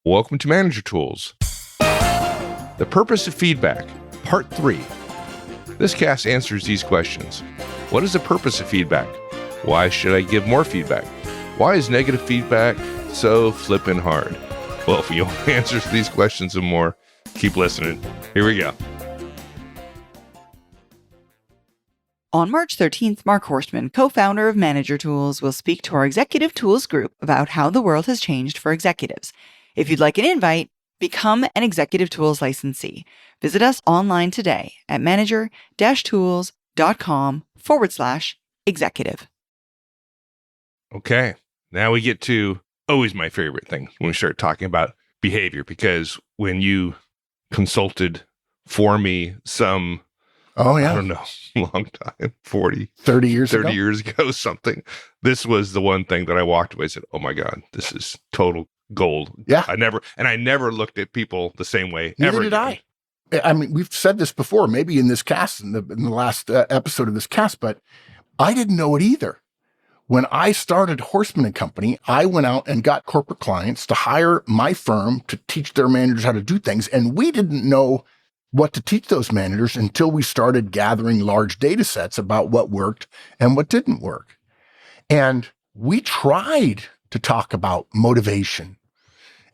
Welcome to Manager Tools. The purpose of feedback, part 3. This cast answers these questions. What is the purpose of feedback? Why should I give more feedback? Why is negative feedback so flippin' hard? Well, if you want answers to these questions and more, keep listening. Here we go. On March 13th, Mark Horstman, co-founder of Manager Tools, will speak to our Executive Tools group about how the world has changed for executives. If you'd like an invite, become an Executive Tools licensee. Visit us online today at manager-tools.com/executive. Okay, now we get to always my favorite thing when we start talking about behavior, because when you consulted for me some, I don't know, long time, 30 years ago, something, this was the one thing that I walked away and said, oh my God, this is total gold. Yeah. I never looked at people the same way. Neither ever did again. I mean, we've said this before, maybe in this cast, in the last episode of this cast, but I didn't know it either. When I started Horstman & Company, I went out and got corporate clients to hire my firm to teach their managers how to do things. And we didn't know what to teach those managers until we started gathering large data sets about what worked and what didn't work. And we tried to talk about motivation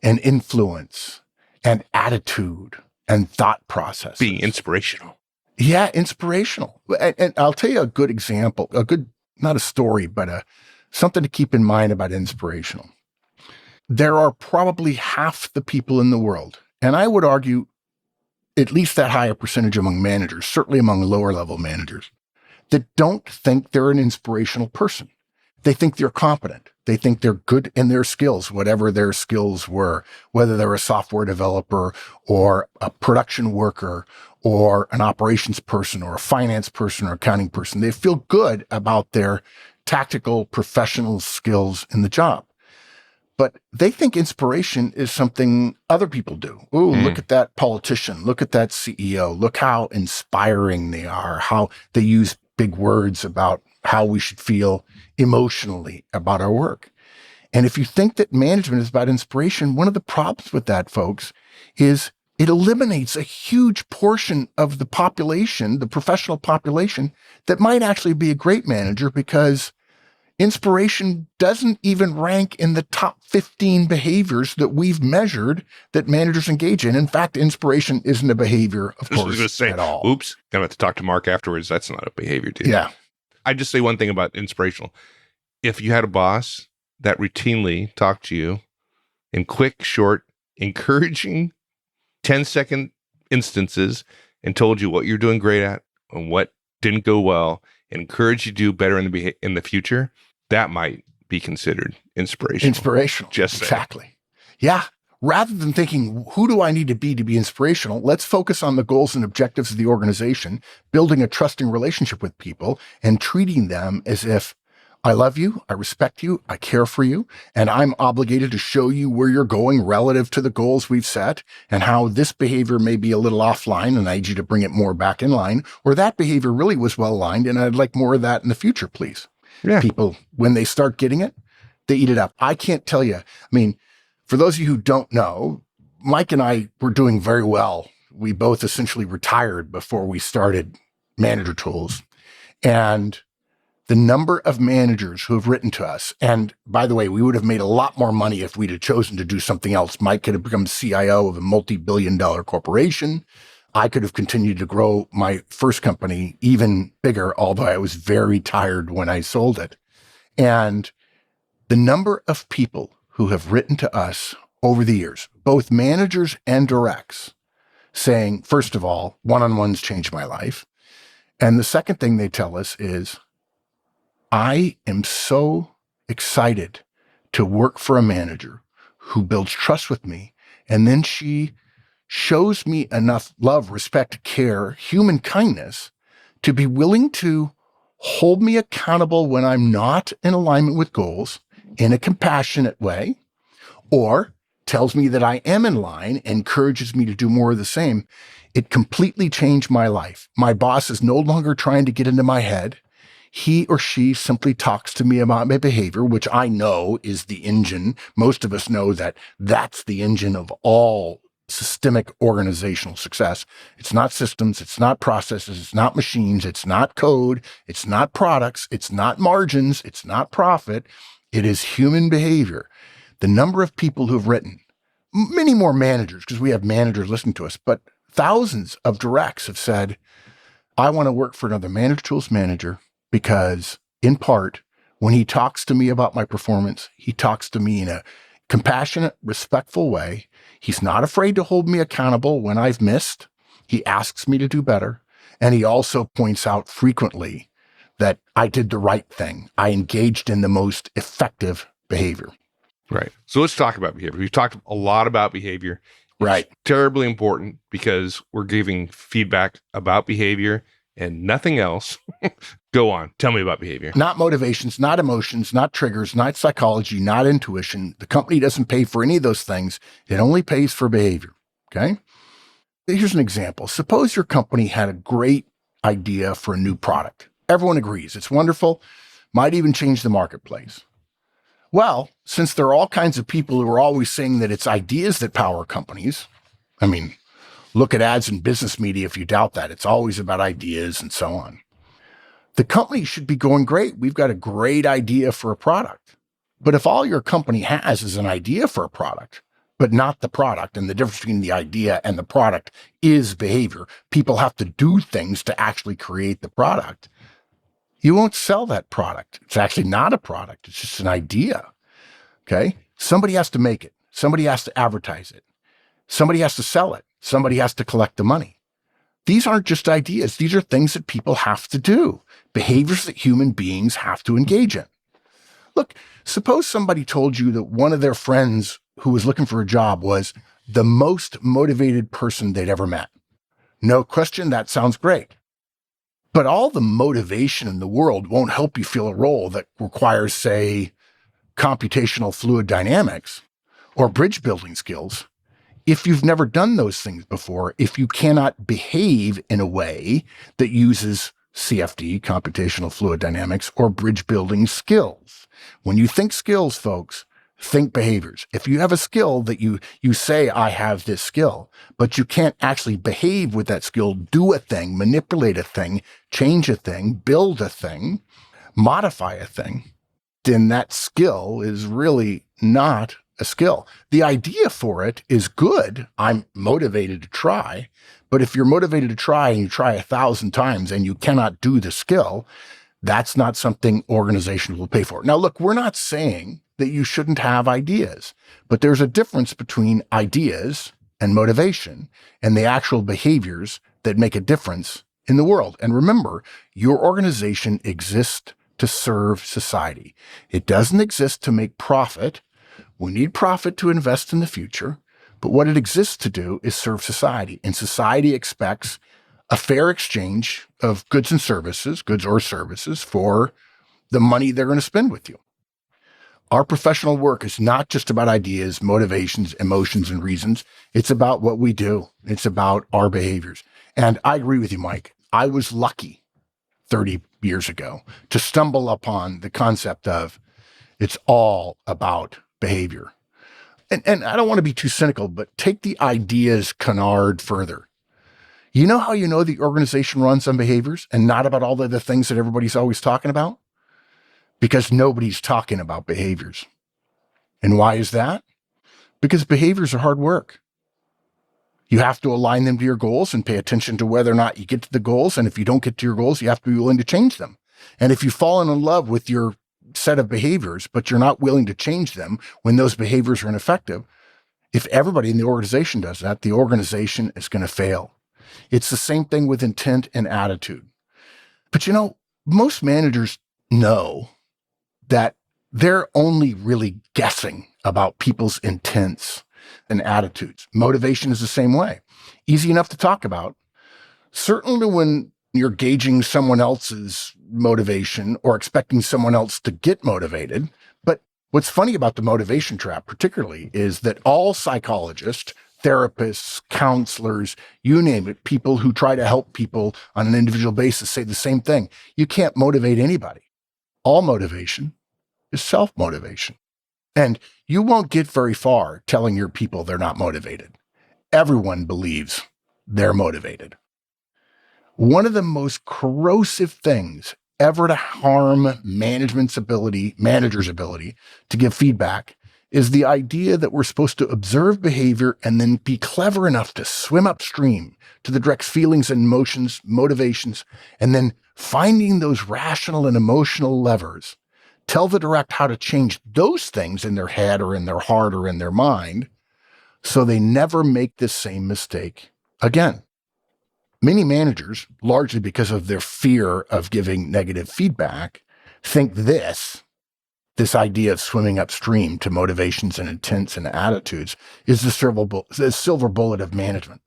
and influence and attitude and thought processes. Being inspirational. Yeah, inspirational. And I'll tell you a good example, not a story, but something to keep in mind about inspirational. There are probably half the people in the world, and I would argue at least that high a percentage among managers, certainly among lower level managers, that don't think they're an inspirational person. They think they're competent. They think they're good in their skills, whatever their skills were, whether they're a software developer or a production worker or an operations person or a finance person or accounting person. They feel good about their tactical professional skills in the job. But they think inspiration is something other people do. Ooh, look at that politician. Look at that CEO. Look how inspiring they are, how they use big words about how we should feel emotionally about our work. And if you think that management is about inspiration, one of the problems with that, folks, is it eliminates a huge portion of the population, the professional population, that might actually be a great manager, because inspiration doesn't even rank in the top 15 behaviors that we've measured that managers engage in. In fact, inspiration isn't a behavior, of course, at all. Oops, gonna have to talk to Mark afterwards. That's not a behavior, dude. Yeah. I just say one thing about inspirational. If you had a boss that routinely talked to you in quick, short, encouraging 10-second instances and told you what you're doing great at and what didn't go well, and encouraged you to do better in the future, that might be considered inspirational. Inspirational. Just saying. Exactly. Yeah. Rather than thinking, who do I need to be inspirational? Let's focus on the goals and objectives of the organization, building a trusting relationship with people, and treating them as if I love you, I respect you, I care for you, and I'm obligated to show you where you're going relative to the goals we've set, and how this behavior may be a little offline and I need you to bring it more back in line, or that behavior really was well aligned and I'd like more of that in the future, please. Yeah. People, when they start getting it, they eat it up. I can't tell you. I mean, for those of you who don't know, Mike and I were doing very well. We both essentially retired before we started Manager Tools. And the number of managers who have written to us, and by the way, we would have made a lot more money if we'd have chosen to do something else. Mike could have become CIO of a multi-billion-dollar corporation. I could have continued to grow my first company even bigger, although I was very tired when I sold it. And the number of people who have written to us over the years, both managers and directs, saying, first of all, one-on-ones changed my life. And the second thing they tell us is, I am so excited to work for a manager who builds trust with me, and then she shows me enough love, respect, care, human kindness to be willing to hold me accountable when I'm not in alignment with goals in a compassionate way, or tells me that I am in line, encourages me to do more of the same. It completely changed my life. My boss is no longer trying to get into my head. He or she simply talks to me about my behavior, which I know is the engine. Most of us know that that's the engine of all systemic organizational success. It's not systems, it's not processes, it's not machines, it's not code, it's not products, it's not margins, it's not profit. It is human behavior. The number of people who've written, many more managers, because we have managers listening to us, but thousands of directs have said, I want to work for another manager tools manager because, in part, when he talks to me about my performance, he talks to me in a compassionate, respectful way. He's not afraid to hold me accountable when I've missed. He asks me to do better. And he also points out frequently that I did the right thing. I engaged in the most effective behavior. Right. So let's talk about behavior. We've talked a lot about behavior. Right. It's terribly important because we're giving feedback about behavior and nothing else. Go on. Tell me about behavior. Not motivations, not emotions, not triggers, not psychology, not intuition. The company doesn't pay for any of those things. It only pays for behavior. Okay? Here's an example. Suppose your company had a great idea for a new product. Everyone agrees. It's wonderful. Might even change the marketplace. Well, since there are all kinds of people who are always saying that it's ideas that power companies, I mean, look at ads in business media if you doubt that. It's always about ideas and so on. The company should be going, great. We've got a great idea for a product. But if all your company has is an idea for a product, but not the product, and the difference between the idea and the product is behavior, people have to do things to actually create the product, you won't sell that product. It's actually not a product. It's just an idea. Okay? Somebody has to make it. Somebody has to advertise it. Somebody has to sell it. Somebody has to collect the money. These aren't just ideas. These are things that people have to do, behaviors that human beings have to engage in. Look, suppose somebody told you that one of their friends who was looking for a job was the most motivated person they'd ever met. No question, that sounds great. But all the motivation in the world won't help you fill a role that requires, say, computational fluid dynamics or bridge building skills. If you've never done those things before, if you cannot behave in a way that uses CFD, computational fluid dynamics, or bridge building skills. When you think skills, folks, think behaviors. If you have a skill that you say, I have this skill, but you can't actually behave with that skill, do a thing, manipulate a thing, change a thing, build a thing, modify a thing, then that skill is really not a skill. The idea for it is good. I'm motivated to try. But if you're motivated to try and you try 1,000 times and you cannot do the skill, that's not something organizations will pay for. Now, look, we're not saying that you shouldn't have ideas, but there's a difference between ideas and motivation and the actual behaviors that make a difference in the world. And remember, your organization exists to serve society. It doesn't exist to make profit. We need profit to invest in the future, but what it exists to do is serve society. And society expects a fair exchange of goods and services, goods or services, for the money they're going to spend with you. Our professional work is not just about ideas, motivations, emotions, and reasons. It's about what we do. It's about our behaviors. And I agree with you, Mike. I was lucky 30 years ago to stumble upon the concept of it's all about behavior. And I don't want to be too cynical, but take the ideas canard further. You know how you know the organization runs on behaviors and not about all the other things that everybody's always talking about? Because nobody's talking about behaviors. And why is that? Because behaviors are hard work. You have to align them to your goals and pay attention to whether or not you get to the goals. And if you don't get to your goals, you have to be willing to change them. And if you've fallen in love with your set of behaviors, but you're not willing to change them when those behaviors are ineffective, if everybody in the organization does that, the organization is going to fail. It's the same thing with intent and attitude. But you know, most managers know that they're only really guessing about people's intents and attitudes. Motivation is the same way. Easy enough to talk about. Certainly when you're gauging someone else's motivation or expecting someone else to get motivated. But what's funny about the motivation trap particularly is that all psychologists therapists, counselors, you name it, people who try to help people on an individual basis say the same thing. You can't motivate anybody. All motivation is self-motivation. And you won't get very far telling your people they're not motivated. Everyone believes they're motivated. One of the most corrosive things ever to harm manager's ability to give feedback is the idea that we're supposed to observe behavior and then be clever enough to swim upstream to the direct's feelings and emotions, motivations, and then finding those rational and emotional levers, tell the direct how to change those things in their head or in their heart or in their mind so they never make this same mistake again. Many managers, largely because of their fear of giving negative feedback, think this idea of swimming upstream to motivations and intents and attitudes is the silver bullet of management.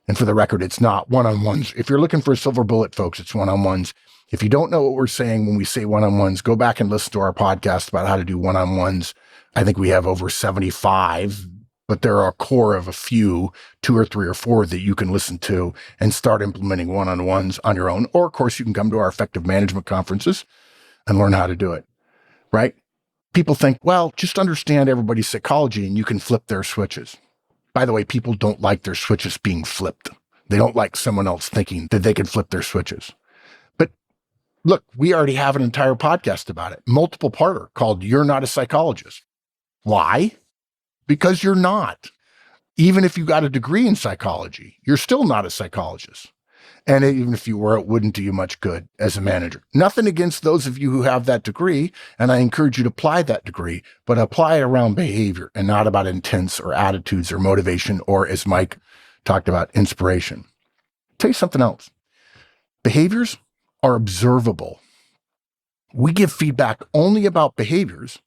And for the record, it's not one-on-ones. If you're looking for a silver bullet, folks, it's one-on-ones. If you don't know what we're saying when we say one-on-ones, go back and listen to our podcast about how to do one-on-ones. I think we have over 75, but there are a core of a few, 2 or 3 or 4 that you can listen to and start implementing one-on-ones on your own. Or, of course, you can come to our effective management conferences and learn how to do it. Right? People think, well, just understand everybody's psychology and you can flip their switches. By the way, people don't like their switches being flipped. They don't like someone else thinking that they can flip their switches. But look, we already have an entire podcast about it, multiple parter called You're Not a Psychologist. Why? Because you're not. Even if you got a degree in psychology, you're still not a psychologist. And even if you were, it wouldn't do you much good as a manager. Nothing against those of you who have that degree, and I encourage you to apply that degree, but apply it around behavior and not about intents or attitudes or motivation or, as Mike talked about, inspiration. Tell you something else. Behaviors are observable. We give feedback only about behaviors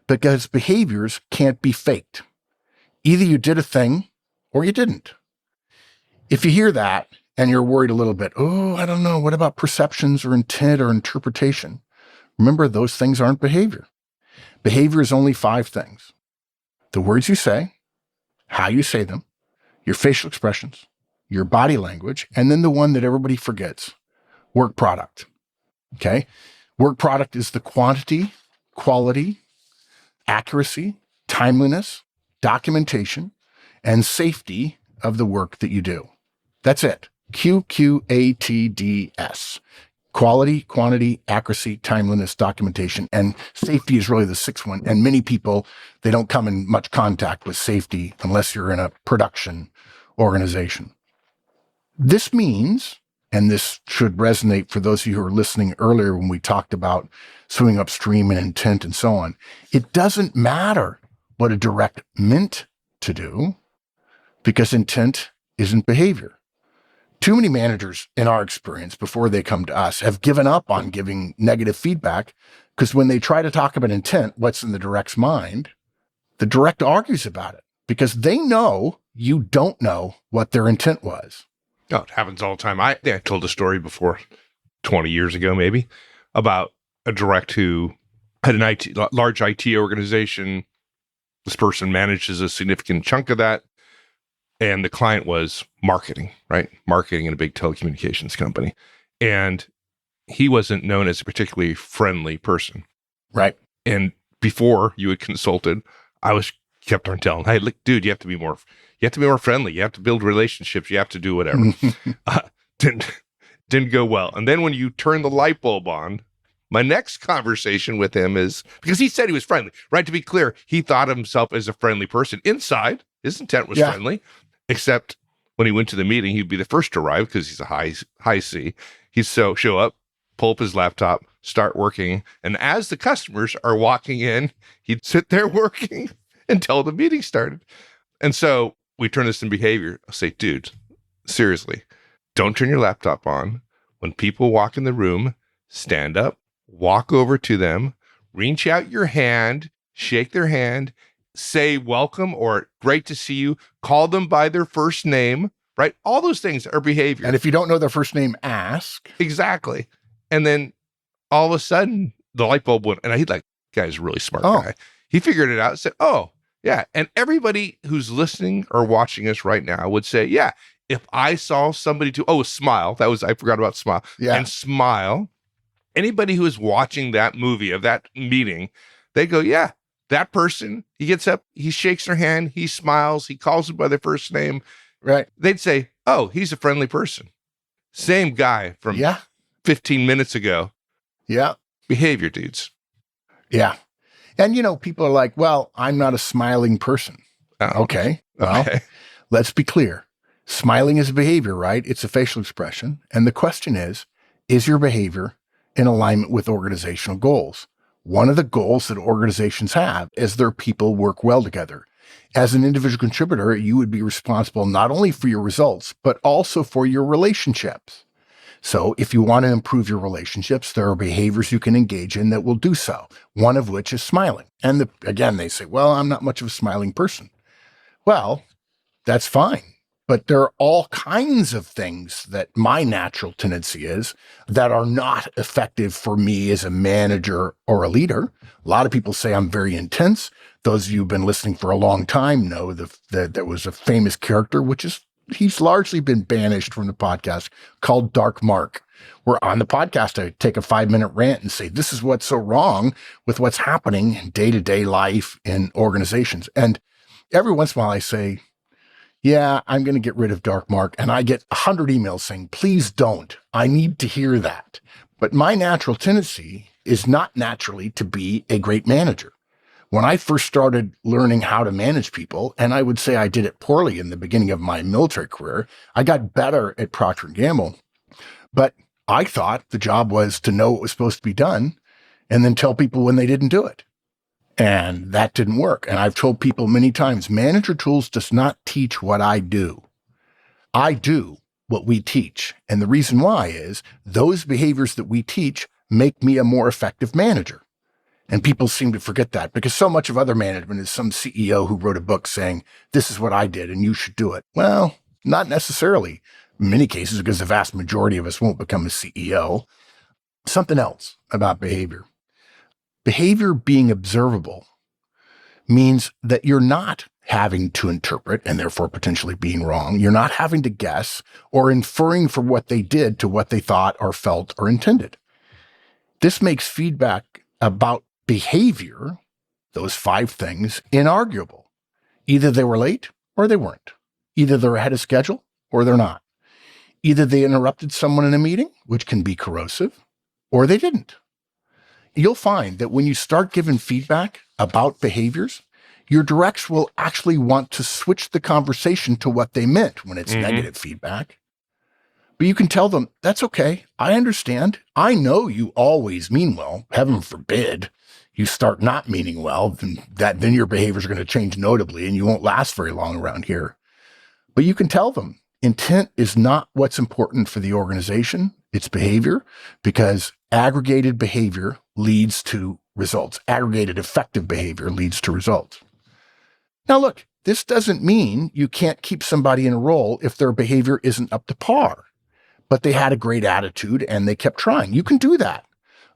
because behaviors can't be faked. Either you did a thing or you didn't. If you hear that, and you're worried a little bit, oh, I don't know, what about perceptions or intent or interpretation? Remember, those things aren't behavior. Behavior is only 5 things. The words you say, how you say them, your facial expressions, your body language, and then the one that everybody forgets, work product. Okay? Work product is the quantity, quality, accuracy, timeliness, documentation, and safety of the work that you do. That's it. QQATDS. Quality, quantity, accuracy, timeliness, documentation, and safety is really the 6th one. And many people, they don't come in much contact with safety unless you're in a production organization. This means, and this should resonate for those of you who were listening earlier when we talked about swimming upstream and intent and so on, it doesn't matter what a direct meant to do because intent isn't behavior. Too many managers, in our experience, before they come to us, have given up on giving negative feedback because when they try to talk about intent, what's in the direct's mind, the direct argues about it because they know you don't know what their intent was. Oh, it happens all the time. I think I told a story before, 20 years ago maybe, about a direct who had an large IT organization. This person manages a significant chunk of that. And the client was marketing, right? Marketing in a big telecommunications company. And he wasn't known as a particularly friendly person. Right. And before you had consulted, I was kept on telling, hey, look, dude, you have to be more friendly. You have to build relationships. You have to do whatever. Didn't go well. And then when you turn the light bulb on, my next conversation with him is, because he said he was friendly, right? To be clear, he thought of himself as a friendly person. Inside, his intent was friendly. Except when he went to the meeting, he'd be the first to arrive because he's a high C. He'd show up, pull up his laptop, start working. And as the customers are walking in, he'd sit there working until the meeting started. And so we turn this in behavior. I'll say, dude, seriously, don't turn your laptop on. When people walk in the room, stand up, walk over to them, reach out your hand, shake their hand, say welcome or great to see you, call them by their first name, right? All those things are behavior. And if you don't know their first name, ask. Exactly. And then all of a sudden the light bulb went, and he's like, guy's a really smart guy. He figured it out and said, oh, Yeah. And everybody who's listening or watching us right now would say, yeah, if I saw somebody smile, I forgot about smile. Yeah. And smile, anybody who is watching that movie of that meeting, they go, yeah, that person, he gets up, he shakes their hand, he smiles, he calls them by their first name. Right. They'd say, oh, he's a friendly person. Same guy from Yeah. 15 minutes ago. Yeah. Behavior, dudes. Yeah. And, people are like, well, I'm not a smiling person. Oh, Okay. Well, let's be clear. Smiling is a behavior, right? It's a facial expression. And the question is your behavior in alignment with organizational goals? One of the goals that organizations have is their people work well together. As an individual contributor, you would be responsible not only for your results, but also for your relationships. So if you want to improve your relationships, there are behaviors you can engage in that will do so, one of which is smiling. And again, they say, well, I'm not much of a smiling person. Well, that's fine. But there are all kinds of things that my natural tendency is that are not effective for me as a manager or a leader. A lot of people say I'm very intense. Those of you who've been listening for a long time know that there was a famous character, he's largely been banished from the podcast, called Dark Mark, where on the podcast, I take a 5-minute rant and say, this is what's so wrong with what's happening in day-to-day life in organizations. And every once in a while I say, yeah, I'm going to get rid of Dark Mark. And I get 100 emails saying, please don't. I need to hear that. But my natural tendency is not naturally to be a great manager. When I first started learning how to manage people, and I would say I did it poorly in the beginning of my military career, I got better at Procter & Gamble. But I thought the job was to know what was supposed to be done and then tell people when they didn't do it. And that didn't work. And I've told people many times, Manager Tools does not teach what I do. I do what we teach. And the reason why is those behaviors that we teach make me a more effective manager. And people seem to forget that because so much of other management is some CEO who wrote a book saying, this is what I did and you should do it. Well, not necessarily. In many cases, because the vast majority of us won't become a CEO. Something else about behavior. Behavior being observable means that you're not having to interpret and therefore potentially being wrong. You're not having to guess or inferring from what they did to what they thought or felt or intended. This makes feedback about behavior, those 5 things, inarguable. Either they were late or they weren't. Either they're ahead of schedule or they're not. Either they interrupted someone in a meeting, which can be corrosive, or they didn't. You'll find that when you start giving feedback about behaviors, your directs will actually want to switch the conversation to what they meant when it's negative feedback. But you can tell them, that's okay. I understand. I know you always mean well. Heaven forbid you start not meaning well, then your behaviors are going to change notably and you won't last very long around here. But you can tell them intent is not what's important for the organization. It's behavior, because aggregated behavior leads to results. Aggregated effective behavior leads to results. Now, look, this doesn't mean you can't keep somebody in a role if their behavior isn't up to par, but they had a great attitude and they kept trying. You can do that.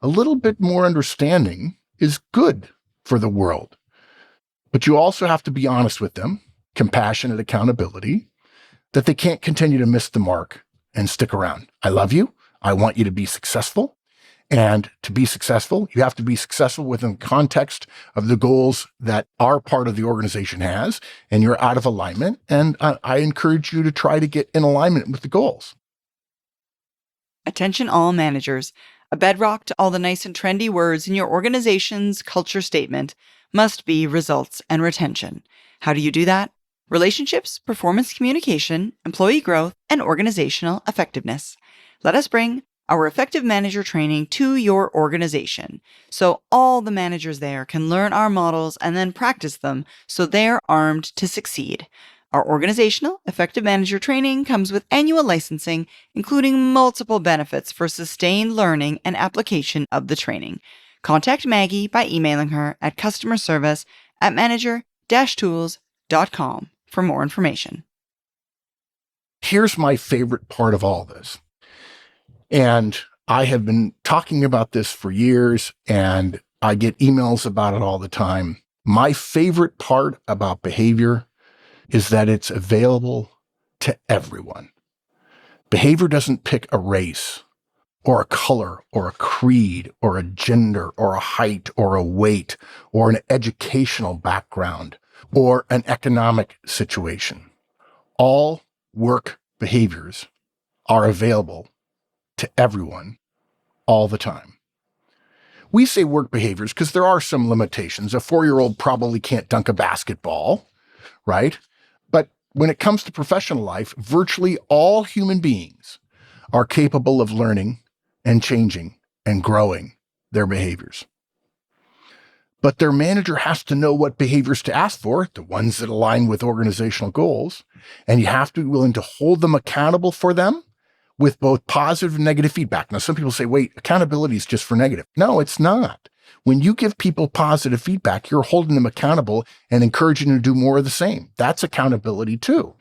A little bit more understanding is good for the world, but you also have to be honest with them, compassionate accountability, that they can't continue to miss the mark and stick around. I love you. I want you to be successful. And to be successful, you have to be successful within the context of the goals that our part of the organization has, and you're out of alignment. And I encourage you to try to get in alignment with the goals. Attention all managers. A bedrock to all the nice and trendy words in your organization's culture statement must be results and retention. How do you do that? Relationships, performance communication, employee growth, and organizational effectiveness. Let us bring our effective manager training to your organization so all the managers there can learn our models and then practice them so they're armed to succeed. Our organizational effective manager training comes with annual licensing, including multiple benefits for sustained learning and application of the training. Contact Maggie by emailing her at customerservice@manager-tools.com for more information. Here's my favorite part of all this. And I have been talking about this for years, and I get emails about it all the time. My favorite part about behavior is that it's available to everyone. Behavior doesn't pick a race or a color or a creed or a gender or a height or a weight or an educational background or an economic situation. All work behaviors are available to everyone all the time. We say work behaviors because there are some limitations. A 4-year-old probably can't dunk a basketball, right? But when it comes to professional life, virtually all human beings are capable of learning and changing and growing their behaviors. But their manager has to know what behaviors to ask for, the ones that align with organizational goals, and you have to be willing to hold them accountable for them with both positive and negative feedback. Now, some people say, wait, accountability is just for negative. No, it's not. When you give people positive feedback, you're holding them accountable and encouraging them to do more of the same. That's accountability too.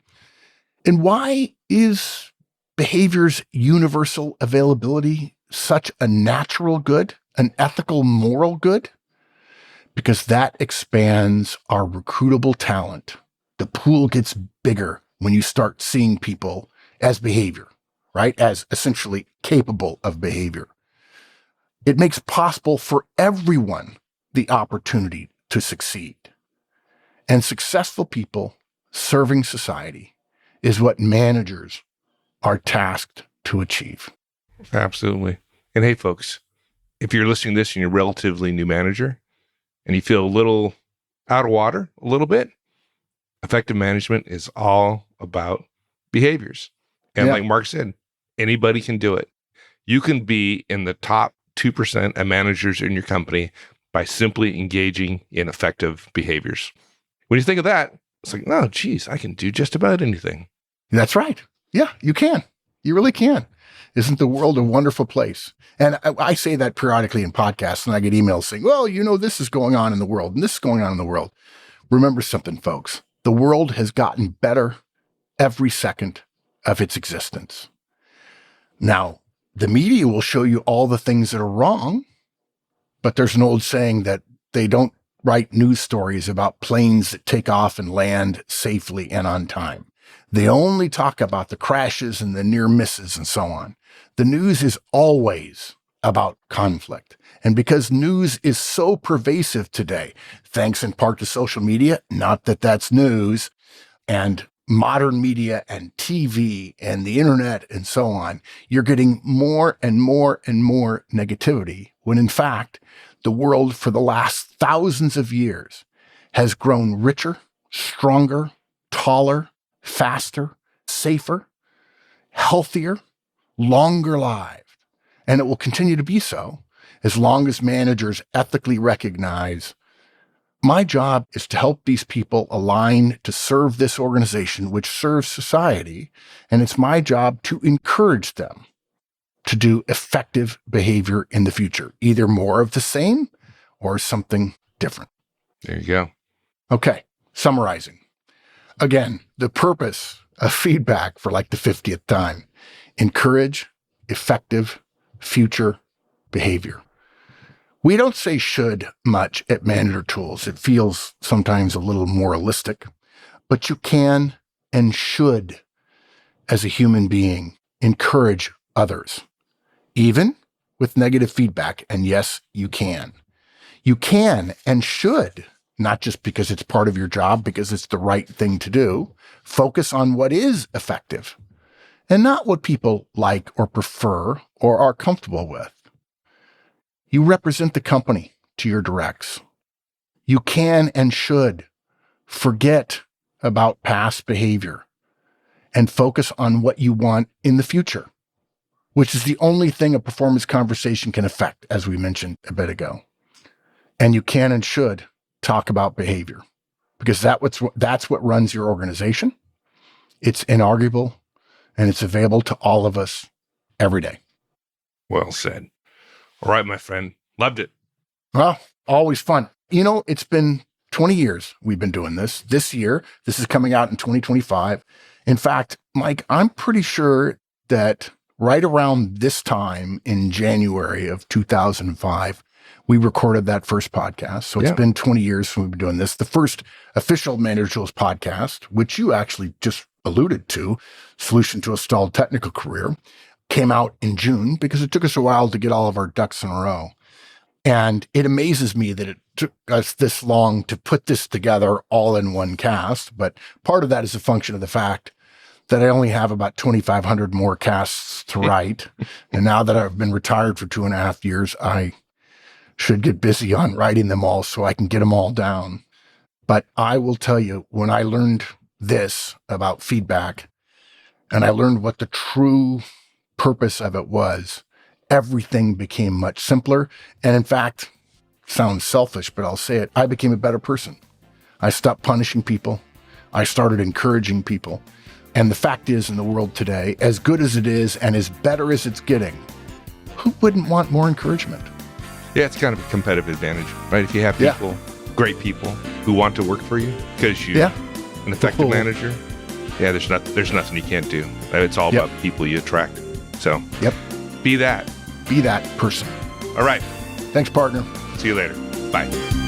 And why is behavior's universal availability such a natural good, an ethical, moral good? Because that expands our recruitable talent. The pool gets bigger when you start seeing people as behavior, right? As essentially capable of behavior. It makes possible for everyone the opportunity to succeed. And successful people serving society is what managers are tasked to achieve. Absolutely. And hey, folks, if you're listening to this and you're a relatively new manager and you feel a little out of water, a little bit, effective management is all about behaviors. And like Mark said, anybody can do it. You can be in the top 2% of managers in your company by simply engaging in effective behaviors. When you think of that, it's like, oh, geez, I can do just about anything. That's right. Yeah, you can. You really can. Isn't the world a wonderful place? And I say that periodically in podcasts, and I get emails saying, well, this is going on in the world, and this is going on in the world. Remember something, folks. The world has gotten better every second of its existence. Now, the media will show you all the things that are wrong, but there's an old saying that they don't write news stories about planes that take off and land safely and on time. They only talk about the crashes and the near misses and so on. The news is always about conflict. And because news is so pervasive today, thanks in part to social media, not that that's news, and modern media and TV and the internet and so on, you're getting more and more and more negativity, when in fact, the world for the last thousands of years has grown richer, stronger, taller, faster, safer, healthier, longer lived. And it will continue to be so as long as managers ethically recognize my job is to help these people align to serve this organization, which serves society. And it's my job to encourage them to do effective behavior in the future, either more of the same or something different. There you go. Okay, summarizing. Again, the purpose of feedback for like the 50th time, encourage effective future behavior. We don't say should much at Manager Tools. It feels sometimes a little moralistic, but you can and should, as a human being, encourage others, even with negative feedback. And yes, you can. You can and should, not just because it's part of your job, because it's the right thing to do, focus on what is effective and not what people like or prefer or are comfortable with. You represent the company to your directs. You can and should forget about past behavior and focus on what you want in the future, which is the only thing a performance conversation can affect, as we mentioned a bit ago. And you can and should talk about behavior because that's what runs your organization. It's inarguable and it's available to all of us every day. Well said. All right, my friend. Loved it. Well, always fun. It's been 20 years we've been doing this. This year, this is coming out in 2025. In fact, Mike, I'm pretty sure that right around this time in January of 2005, we recorded that first podcast. So it's been 20 years since we've been doing this. The first official Manager Tools podcast, which you actually just alluded to, Solution to a Stalled Technical Career, came out in June because it took us a while to get all of our ducks in a row. And it amazes me that it took us this long to put this together all in one cast. But part of that is a function of the fact that I only have about 2,500 more casts to write. And now that I've been retired for 2.5 years, I should get busy on writing them all so I can get them all down. But I will tell you, when I learned this about feedback, and I learned what the true purpose of it was, everything became much simpler. And in fact, sounds selfish, but I'll say it, I became a better person. I stopped punishing people. I started encouraging people. And the fact is, in the world today, as good as it is and as better as it's getting, who wouldn't want more encouragement? Yeah, it's kind of a competitive advantage, right? If you have people, great people, who want to work for you because you're an effective manager, there's nothing you can't do. It's all about people you attract. So be that. Be that person. All right. Thanks, partner. See you later. Bye.